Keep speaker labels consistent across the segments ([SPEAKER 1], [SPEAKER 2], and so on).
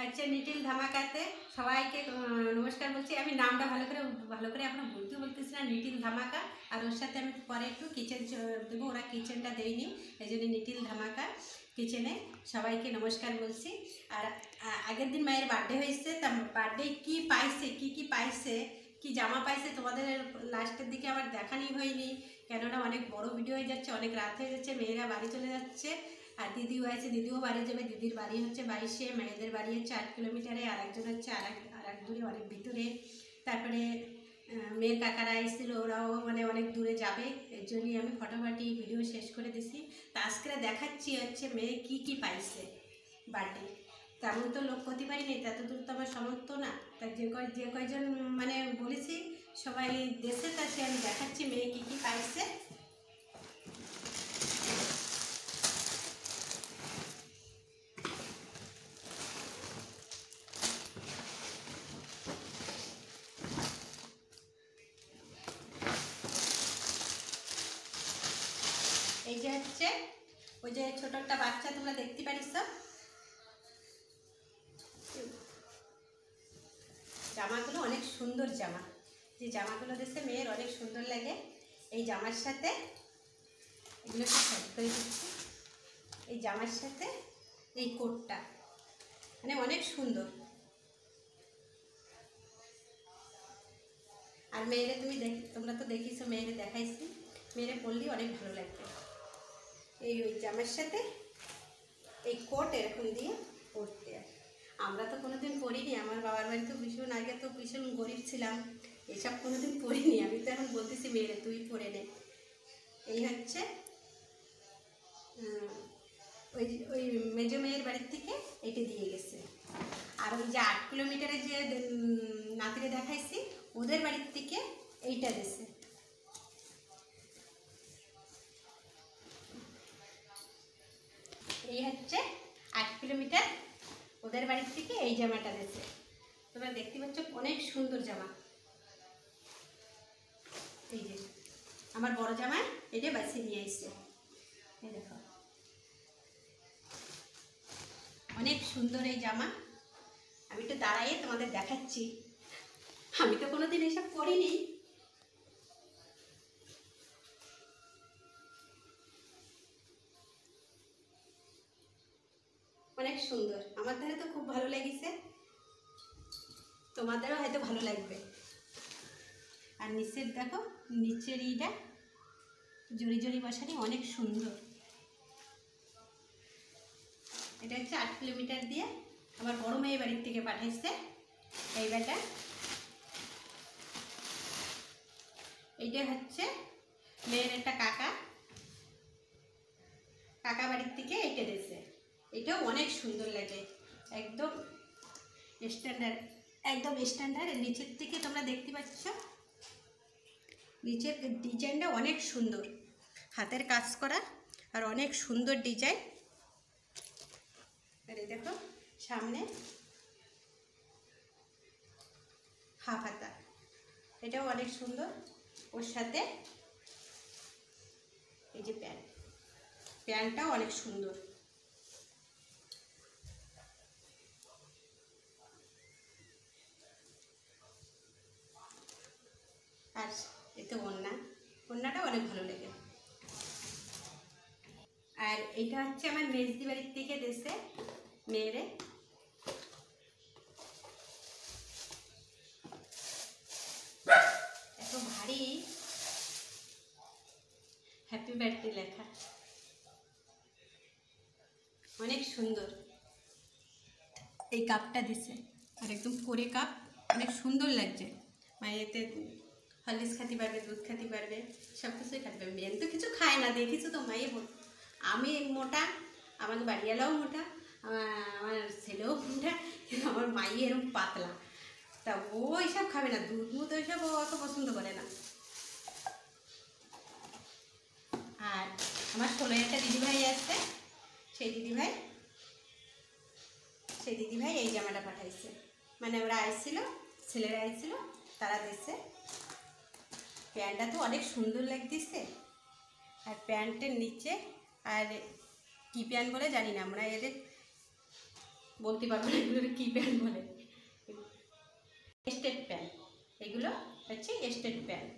[SPEAKER 1] হচ্ছে লিটিল ধামাকাতে সবাইকে নমস্কার বলছি। আমি নামটা ভালো করে এখনো বলতেছি না, লিটিল ধামাকা। আর ওর সাথে আমি পরে একটু কিচেন দেবো, ওরা কিচেনটা দেয়নি, এই জন্য লিটিল ধামাকা কিচেনে সবাইকে নমস্কার বলছি। আর আগের দিন মায়ের বার্থডে হয়েছে, তা বার্থডে কী পাইছে, কি জামা পাইছে তোমাদের লাস্টের দিকে আবার দেখানি হয়নি, কেননা অনেক বড় ভিডিও হয়ে যাচ্ছে, অনেক রাত হয়ে যাচ্ছে, মেয়েরা বাড়ি চলে যাচ্ছে। আর দিদিও আছে, দিদিও বাড়ি যাবে। দিদির বাড়ি হচ্ছে 22-এ, মেয়েদের বাড়ি হচ্ছে 8 কিলোমিটারে, আর একজন হচ্ছে আর এক দূরে, অনেক ভিতরে। তারপরে মেয়ের কাকারা এসেছিলো, ওরাও মানে অনেক দূরে যাবে, এর জন্যই আমি ফটোফাটি ভিডিও শেষ করে দিছি। তা আজকে দেখাচ্ছি হচ্ছে মেয়ে কি পাইছে বার্থডে। তেমন তো লোক করতে পারিনি, ততদূর তো আমার সামর্থ্য না। তা যে কয়জন মানে বলেছি সবাই দেশে, তা সে আমি দেখাচ্ছি মেয়ে কি পাইছে। এই যে হচ্ছে ওই যে ছোট একটা বাচ্চা, তোমরা দেখতে পারিস, জামাগুলো অনেক সুন্দর জামা, যে জামাগুলো দেখতে মেয়ের অনেক সুন্দর লাগে। এই জামার সাথে এগুলো সব করে দিচ্ছি, এই জামার সাথে এই কোটটা মানে অনেক সুন্দর। আর মেয়েরে তোমরা তো দেখিছো, মেয়েরে দেখাইছি, মেয়েরে পরলেই অনেক ভালো লাগবে। ওই জামার সাথে এই কোট এরকম দিয়ে পরতে। আমরা তো কোনোদিন পরিনি, আমার বাবার বাড়ি তো ভীষণ আগে, তো ভীষণ গরিব ছিলাম, এসব কোনোদিন পরিনি। আমি তো এখন বলতেছি মেয়েরে তুই পরে নে। এই হচ্ছে ওই ওই মেজো মেয়ের বাড়ির থেকে এটা দিয়ে গেছে। আর ওই যে 8 কিলোমিটারে যে নাতিরে দেখাইছি, ওদের বাড়ির থেকে এইটা দিয়েছে। এই হচ্ছে 8 কিলোমিটার ওদের বাড়ির থেকে এই জামাটা দিয়েছে। তোমরা দেখতে পাচ্ছ অনেক সুন্দর জামা। এই যে আমার বড় জামা এটা বাছিয়ে নিয়ে এসছে, এই দেখো অনেক সুন্দর এই জামা। আমি তো দাঁড়াইয়ে তোমাদের দেখাচ্ছি, আমি তো কোনোদিন এসব করিনি। অনেক সুন্দর, আমার ধারে তো খুব ভালো লেগেছে, তোমাদেরও হয়তো ভালো লাগবে। আর নিচের দেখো, নিচের ইটা জড়ি বসানি অনেক সুন্দর। এটা হচ্ছে 8 কিলোমিটার দিয়ে আমার বড় মেয়ের বাড়ির থেকে পাঠাইছে এই ব্যাটা। এইটা হচ্ছে মেয়ের একটা কাকা বাড়ির থেকে এইটা দিয়েছে। এটাও অনেক সুন্দর লাগে, একদম স্ট্যান্ডার্ড। নিচের থেকে তোমরা দেখতে পাচ্ছ, নিচের ডিজাইনটা অনেক সুন্দর, হাতের কাজ করা আর অনেক সুন্দর ডিজাইন। আর এই দেখো সামনে হাফ হাতা, এটাও অনেক সুন্দর। ওর সাথে এই যে প্যান্টটাও অনেক সুন্দর। আর এতে ওড়নাটাও অনেক ভালো লাগে। আর এইটা হচ্ছে আমার মেজদি বাড়ির থেকে দেশে মেয়েরে। এত ভারী, হ্যাপি বার্থডে লেখা, অনেক সুন্দর। এই কাপটা দিছে, আর একদম পরে কাপ, অনেক সুন্দর লাগছে। এতে হরলিক্স খাতে পারবে, দুধ খাতে পারবে, সব কিছুই খাতে পারবে। মেন তো কিছু খায় না, দেখিছো তো মায়ে আমি মোটা, আমাকে বাড়িওয়ালাও মোটা, আমার ছেলেও মোটা, কিন্তু আমার মাই এরকম পাতলা। তা ও এইসব খাবে না, দুধ ওইসব ও অত পছন্দ করে না। আর আমার 16 একটা দিদিভাই আসছে, সেই দিদিভাই এই জামাটা পাঠাইছে। মানে ওরা আইছিল, ছেলেরা আইছিল, তারা দিচ্ছে। প্যান্টটা তো অনেক সুন্দর লাগতেছে। আর প্যান্টের নিচে, আর কি প্যান্ট বলে জানি না আমরা, এদের বলতে পারবো না এগুলোর কী প্যান্ট বলে, স্টেট প্যান্ট। এগুলো হচ্ছে স্টেট প্যান্ট।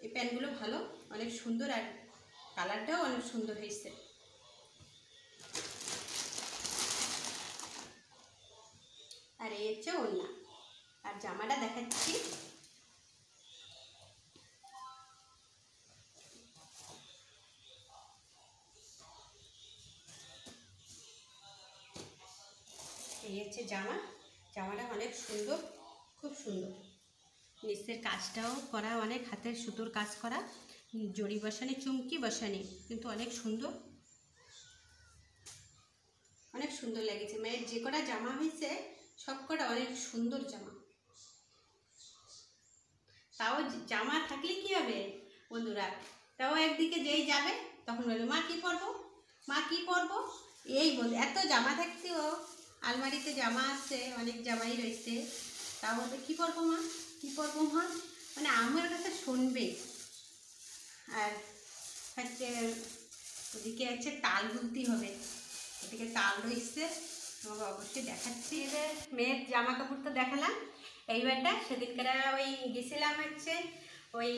[SPEAKER 1] এই প্যান্টগুলো ভালো, অনেক সুন্দর, আর কালারটাও অনেক সুন্দর হয়েছে। আর এই হচ্ছে ওড়না। আর জামাটা দেখাচ্ছি, এই হচ্ছে জামা। জামাটা অনেক সুন্দর, খুব সুন্দর। নিচের কাজটাও করা, অনেক হাতের সুতোর কাজ করা, জড়ি বসানি, চুমকি বসানি, কিন্তু অনেক সুন্দর, অনেক সুন্দর লেগেছে। মেয়ের যে কটা জামা হয়েছে সব কটা অনেক সুন্দর জামা। তাও জামা থাকলে কি হবে বন্ধুরা, তাও একদিকে যেই যাবে তখন বলবে মা কী পরবো, মা কী পরবো, এই বল। এত জামা থাকতেও আলমারিতে জামা আছে, অনেক জামাই রয়েছে, তাও বলবে কী পরবো মা, কী পরবো মা, মানে আমার কাছে শুনবে। আর হচ্ছে ওদিকে হচ্ছে তাল গুলতে হবে, ওদিকে তাল রয়েছে, তোমাকে অবশ্যই দেখাচ্ছি। এদের মেয়ের জামা কাপড় তো দেখালাম। এইবারটা সেদিনকার ওই গেছিলাম হচ্ছে ওই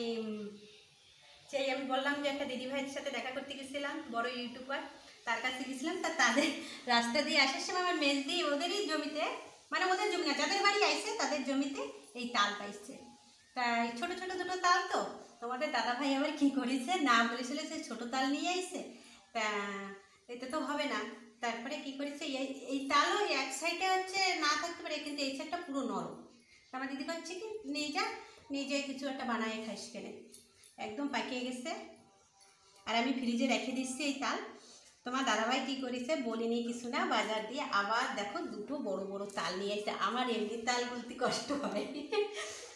[SPEAKER 1] সেই আমি বললাম যে একটা দিদিভাইয়ের সাথে দেখা করতে গেছিলাম, বড় ইউটিউবার, তার কাছে গেছিলাম। তা তাদের রাস্তা দিয়ে আসার সময় আমার মেজদি ওদেরই জমিতে, মানে ওদের জমি না, যাদের বাড়ি আইছে তাদের জমিতে এই তাল পাইছে। তাই ছোটো ছোটো দুটো তাল, তো তোমাদের দাদাভাই আবার কী করেছে না বলেছিল, সে ছোটো তাল নিয়ে আইছে, তা এতে তো হবে না। তারপরে কি করেছে, এই তালও এক সাইডে হচ্ছে না থাকতে পারে, কিন্তু এই সাইডটা পুরো নরম। আমার দিদি হচ্ছে কি নিয়ে যা, নিজে কিছু একটা বানায় খাইস কেনে, একদম পাকিয়ে গেছে। আর আমি ফ্রিজে রেখে দিচ্ছি এই তাল। তোমার দাদাভাই কী করেছে বলিনি কিছু না, বাজার দিয়ে আবার দেখো দুটো বড় বড় তাল নিয়ে এসে। আমার এমনি তাল বলতে কষ্ট হয়,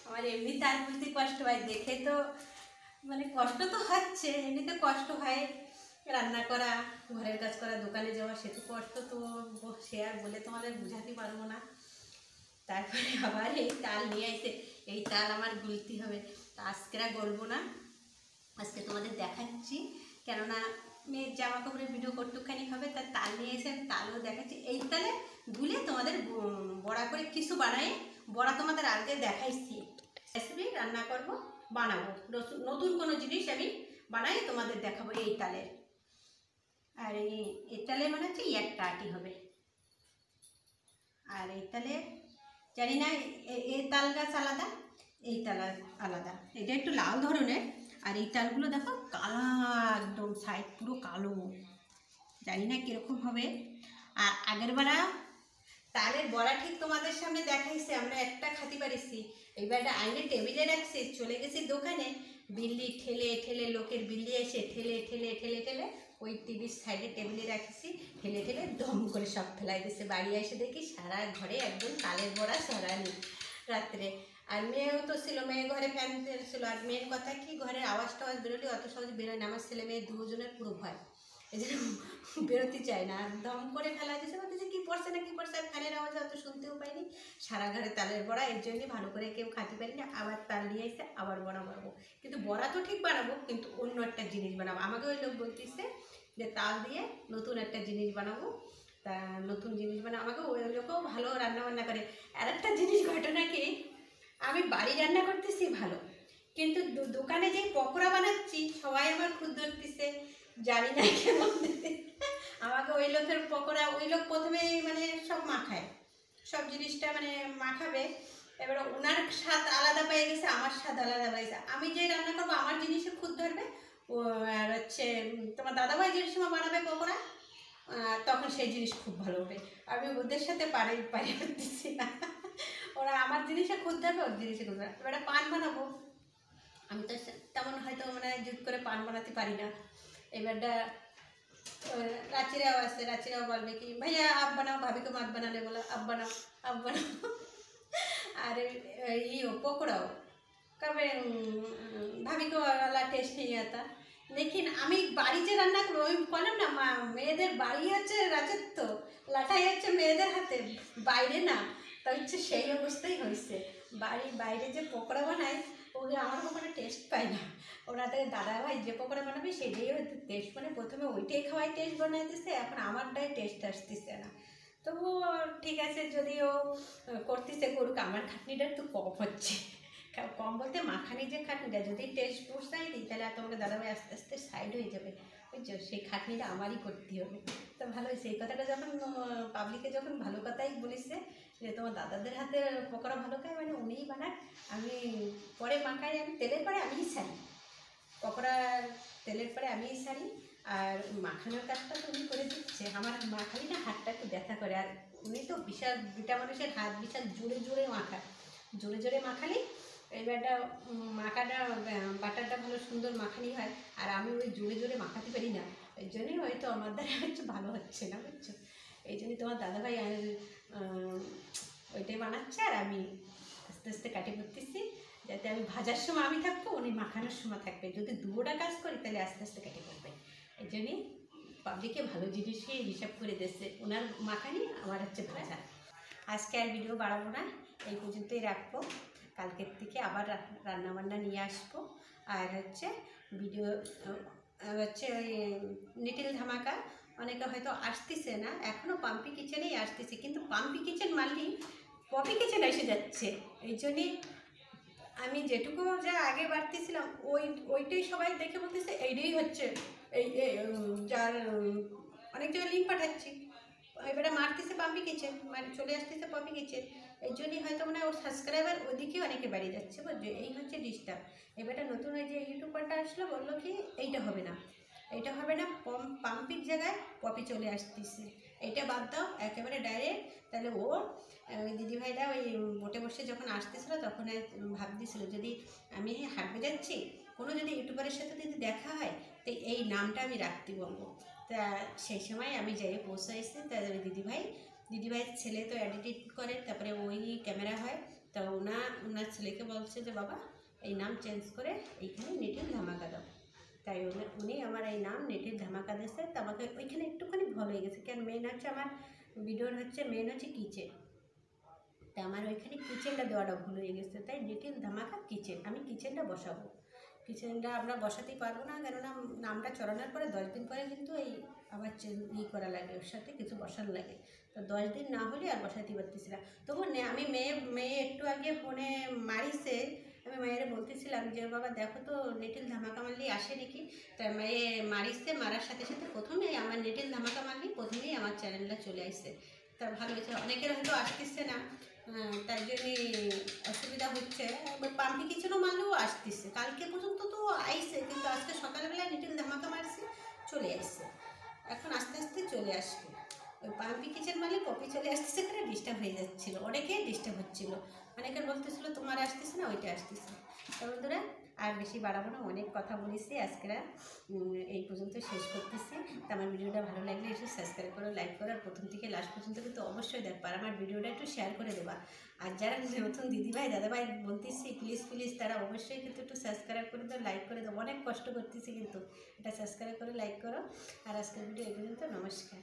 [SPEAKER 1] আমার এমনি তাল বলতে কষ্ট হয়, দেখে তো মানে কষ্ট তো হচ্ছে, এমনিতে কষ্ট হয়, রান্না করা, ঘরের কাজ করা, দোকানে যাওয়া, সে তো কষ্ট, তো সে আর বলে তোমাদের বোঝাতে পারবো না। তারপরে আবার এই তাল নিয়ে আসে, এই তাল আমার গুলতে হবে। তা আজকে আর গলবো না, আজকে তোমাদের দেখাচ্ছি, কেননা মেয়ের জামা কাপড়ের ভিডিও কটুকখানি হবে, তার তাল নিয়ে এসে আমি তালও দেখাচ্ছি। এই তালে গুলে তোমাদের বড়া করে কিছু বানাই, বড়া তোমাদের আগে দেখাইছি, রেসিপি রান্না করব, বানাবো নতুন কোনো জিনিস আমি বানাই তোমাদের দেখাবো এই তালের। আর এই তালে মানে হচ্ছে একটা আটি হবে। আর এই তালে জানি না, এই তাল গাছ আলাদা, এই তাল আলাদা, এটা একটু লাল ধরনের। আর এই তালগুলো দেখো কালা, একদম সাইড পুরো কালো, জানি না কীরকম হবে। আর আগের বেলা তালের বড়া ঠিক তোমাদের সামনে দেখাইছে, আমরা একটা খাতে পারিছি, এইবারটা আইনে টেবিলে রাখছি, চলে গেছি দোকানে, বিল্লি ঠেলে ঠেলে, লোকের বিল্লি এসে ঠেলে ঠেলে ঠেলে ঠেলে ওই টিভির সাইডে টেবিলে রাখছি, ঠেলে ঠেলে দম করে সব ফেলাই দিয়েছে। বাড়ি এসে দেখি সারা ঘরে একদম তালের বড়া সরানি রাত্রে। আর মেয়েও তো ছিল, মেয়ে ঘরে ফ্যান ছিল। আর মেয়ের কথা কি, ঘরের আওয়াজ টাওয়াজ বেরোলে অত সহজে বেরোয় না, আমার ছেলে মেয়ে দুজনের পুরো ভয়, এই জন্য বেরোতে চায় না, আর দম করে ফেলা দিয়েছে। বলতেছে কী পড়ছে না কী পড়ছে, আর ফ্যানের আওয়াজ অত শুনতেও পাইনি, সারা ঘরে তালের বড়া, এর জন্যই ভালো করে কেউ খাতে পারি না। আবার তাল নিয়ে এসে আবার বড়া বানাবো, কিন্তু বড়া তো ঠিক বানাবো, কিন্তু অন্য একটা জিনিস বানাবো। আমাকে ওই লোক বলতেছে যে তাল দিয়ে নতুন একটা জিনিস বানাবো, তা নতুন জিনিস বানাবো, আমাকে ওই লোকও ভালো রান্না বান্না করে। আর একটা জিনিস ঘটনা কি, আমি বাড়ি রান্না করতেছি ভালো, কিন্তু দোকানে যে পকোড়া বানাচ্ছি সবাই আমার খুদ ধরতেছে, জানি না কেমন। আমাকে ওই লোকের পকোড়া, ওই লোক প্রথমে মানে সব মাখায়, সব জিনিসটা মানে মাখাবে, এবার ওনার স্বাদ আলাদা পেয়ে গেছে, আমার স্বাদ আলাদা পেয়ে গেছে। আমি যে রান্না করবো আমার জিনিসে খুদ ধরবে, ও আর হচ্ছে তোমার দাদাভাই যে সময় বানাবে পকোড়া, তখন সেই জিনিস খুব ভালো হবে। আমি ওদের সাথে পারি করতেছি না, ওরা আমার জিনিসে খুদ ধরবে, ওর জিনিসে খুদ ধরবে। এবারে পান বানাবো, আমি তো তেমন হয়তো মানে জুত করে পান বানাতে পারি না। এবারটা রাচিরাও আসছে, রাচিরাও বলবে কি ভাইয়া আপ বানাও, ভাবিকে মাত বানালে বলো আপ বানাও, আপ বানাও। আর পকোড়াও কবে ভাবিকে वाला टेस्ट नहीं आता। लेकिन আমি বাড়ি যে রান্না করবো, ওই বললাম না মা, মেয়েদের বাড়ি হচ্ছে রাজত্ব, লাঠাই হচ্ছে মেয়েদের হাতে, বাইরে না। তা হচ্ছে সেই অবস্থাই হয়েছে, বাইরে যে পকোড়া বানায় ও ওরা আমার পকোড়া টেস্ট পায় না, ওরা তো দাদাভাই যে পকোড়া বানাবে সেটাই হয়তো টেস্ট, মানে প্রথমে ওইটাই খাওয়াই টেস্ট বানাইতেছে, এখন আমারটাই টেস্ট আসতেছে না। তবুও ঠিক আছে, যদিও করতেছে করুক, আমার খাটনিটা একটু কম হচ্ছে। কম বলতে মাখানি যে খাটনিটা যদি টেস্ট পোষাই দিই তাহলে আর তোমাকে দাদাভাই আস্তে আস্তে সাইড হয়ে যাবে, বুঝছো? সেই খাটনিটা আমারই করতে হবে। তো ভালো হয়েছে এই কথাটা যখন পাবলিকে যখন ভালো কথাই বলেছে যে তোমার দাদাদের হাতে পকোড়া ভালো খায়, মানে উনিই বানায়, আমি পরে মাখাই, আমি তেলের পরে আমিই ছাড়ি পকোড়া, তেলের পরে আমিই ছাড়ি, আর মাখানোর কাজটা তো উনি করে দিচ্ছে। আমার মাখালি না হাতটা একটু ব্যথা করে, আর উনি তো বিশাল দুটা মানুষের হাত, বিশাল জোরে জোরে মাখায়, জোরে জোরে মাখালি এইবারটা মাখাটা বাটারটা ভালো সুন্দর মাখানি হয়, আর আমি ওই জোরে জোরে মাখাতে পারি না, এই জন্যই হয়তো আমার দ্বারা একটু ভালো হচ্ছে না, বুঝছো? এই জন্যই তোমার দাদাভাই ওইটাই বানাচ্ছে, আর আমি আস্তে আস্তে কাটে করতেছি, যাতে আমি ভাজার সময় আমি থাকবো, উনি মাখানোর সময় থাকবে। যদি দুটোটা কাজ করি তাহলে আস্তে আস্তে কেটে করবে। এই জন্যই পাবলিকে ভালো জিনিসই হিসাব করে দিচ্ছে, ওনার মাখানি আমার হচ্ছে ভাজা। আজকে আর ভিডিও বাড়াবো না, এই পর্যন্তই রাখবো। কালকের থেকে আবার রান্নাবান্না নিয়ে আসবো। আর হচ্ছে ভিডিও হচ্ছে ওই লিটল ধামাকা অনেকে হয়তো আসতেছে না, এখনও পাম্পি কিচেনেই আসতেছে, কিন্তু পাম্পি কিচেন মানলেই পপি কিচেন এসে যাচ্ছে। এই জন্যে আমি যেটুকু যা আগে বাড়তেছিলাম ওইটাই সবাই দেখে বলতেছে এইটাই হচ্ছে এই যার অনেক জায়গায় লিঙ্ক পাঠাচ্ছি, এবারে মারতেছে পাম্পি কিচেন, মানে চলে আসতেছে পপি কিচেন। এই জন্যই হয়তো মানে ওর সাবস্ক্রাইবার ওইদিকেই অনেকে বাড়ি যাচ্ছে, বুঝছো? এই হচ্ছে ডিস্টার্ব। এবারে নতুন ওই যে ইউটিউবারটা আসলো, বললো কি এইটা হবে না, এইটা হবে না, পাম্পির জায়গায় পপি চলে আসতেছে, এইটা বাদ দাও একেবারে ডাইরেক্ট। তাহলে ও ওই দিদিভাইরা ওই বোটে বসে যখন আসতেছিলো তখন ভাবতেছিল যদি আমি হাঁটতে যাচ্ছি, কোনো যদি ইউটিউবারের সাথে যদি দেখা হয় তো এই নামটা আমি রাখতে বলবো। তা সেই সময় আমি যাই পৌঁছাইছি, তা দিদিভাইয়ের ছেলে তো এডিট করে, তারপরে ওই ক্যামেরা হয়, তা ওনার ছেলেকে বলছে যে বাবা এই নাম চেঞ্জ করে এইখানে লিটল ধামাকা দাও। তাই উনি আমার এই নাম লিটল ধামাকা দিয়েছে। তো আমাকে ওইখানে একটুখানি ভুল হয়ে গেছে, কারণ মেন হচ্ছে আমার ভিডিওর হচ্ছে মেন হচ্ছে কিচেন, তা আমার ওইখানে কিচেনটা দেওয়াটা ভুল হয়ে গেছে, তাই লিটল ধামাকা কিচেন আমি কিচেনটা বসাবো। কিচেনটা আমরা বসাতেই পারবো না, কেননা নামটা চড়ানোর পরে 10 দিন পরে কিন্তু এই আবার করা লাগে, ওর সাথে কিছু বসানো লাগে, তো 10 দিন না হলে আর বসাতে পারতেছি না। তবু আমি মেয়ে একটু আগে ফোনে মারিছে, আমি মায়ের বলতেছিলাম যে বাবা দেখো তো লিটল ধামাকা মারলি আসে নাকি, তা মেয়ে মারিছে, মারার সাথে সাথে প্রথমেই আমার লিটল ধামাকা মারলি প্রথমেই আমার চ্যানেলটা চলে আসছে। তা ভালো হয়েছে, অনেকের হয়তো আসতেছে না, তার জন্যে অসুবিধা হচ্ছে। পাম্পি কিচেনও মারলেও আসতেছে, কালকে পর্যন্ত তো আইসে, কিন্তু আজকে সকালবেলা লিটল ধামাকা মারছে চলে আসছে, এখন আস্তে আস্তে চলে আসবে। ওই পাম্পি কিচেন মারলে পপি চলে আসতেছে, করে ডিস্টার্ব হয়ে যাচ্ছিলো, অনেকেই ডিস্টার্ব হচ্ছিলো, অনেকের বলতেছিলো তোমার আসতেছে না ওইটা আসতেছে। তো বন্ধুরা আর বেশি বাড়াবো না, অনেক কথা বলেছি, আজকেরা এই পর্যন্ত শেষ করতেছি। তো আমার ভিডিওটা ভালো লাগলে একটু সাবস্ক্রাইব করো, লাইক করো, আর প্রথম থেকে লাস্ট পর্যন্ত কিন্তু অবশ্যই দেখবা, আর আমার ভিডিওটা একটু শেয়ার করে দেবা। আর যারা নতুন দিদিভাই দাদাভাই বলতেছি প্লিজ তারা অবশ্যই কিন্তু একটু সাবস্ক্রাইব করে দাও, লাইক করে দাও, অনেক কষ্ট করতেছি কিন্তু এটা সাবস্ক্রাইব করে লাইক করো। আর আজকের ভিডিও এই পর্যন্ত, নমস্কার।